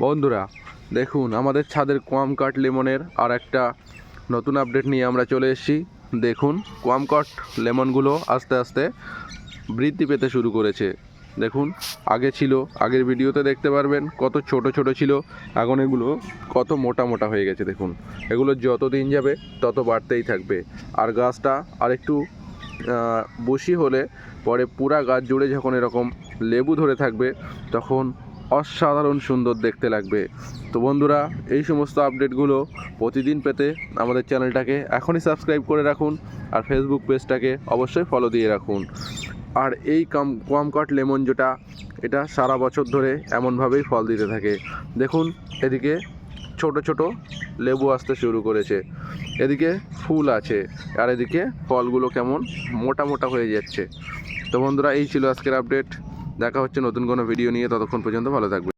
বন্ধুরা দেখুন, আমাদের ছাদের কোয়ামকাট লেমনের আর একটা নতুন আপডেট নিয়ে আমরা চলে এসেছি। দেখুন, কোয়ামকাট লেমনগুলো আস্তে আস্তে বৃদ্ধি পেতে শুরু করেছে। দেখুন, আগের ভিডিওতে দেখতে পারবেন কত ছোট ছোট ছিল, এখন এগুলো কত মোটা মোটা হয়ে গেছে। দেখুন, এগুলো যত দিন যাবে তত বাড়তেই থাকবে। আর গাছটা আরেকটু বসি হলে পরে পুরা গাছ জুড়ে যখন এরকম লেবু ধরে থাকবে তখন অসাধারণ সুন্দর দেখতে লাগবে। তো বন্ধুরা, এই সমস্ত আপডেটগুলো প্রতিদিন পেতে আমাদের চ্যানেলটাকে এখনই সাবস্ক্রাইব করে রাখুন, আর ফেসবুক পেজটাকে অবশ্যই ফলো দিয়ে রাখুন। আর এই কোয়ামকাট লেমন যেটা, এটা সারা বছর ধরে এমনভাবেই ফল দিতে থাকে। দেখুন, এদিকে ছোট ছোট লেবু আসতে শুরু করেছে, এদিকে ফুল আছে, আর এদিকে ফলগুলো কেমন মোটা মোটা হয়ে যাচ্ছে। তো বন্ধুরা, এই ছিল আজকের আপডেট। দেখা হচ্ছে নতুন কোনো ভিডিও নিয়ে, ততক্ষণ পর্যন্ত ভালো থাকবে।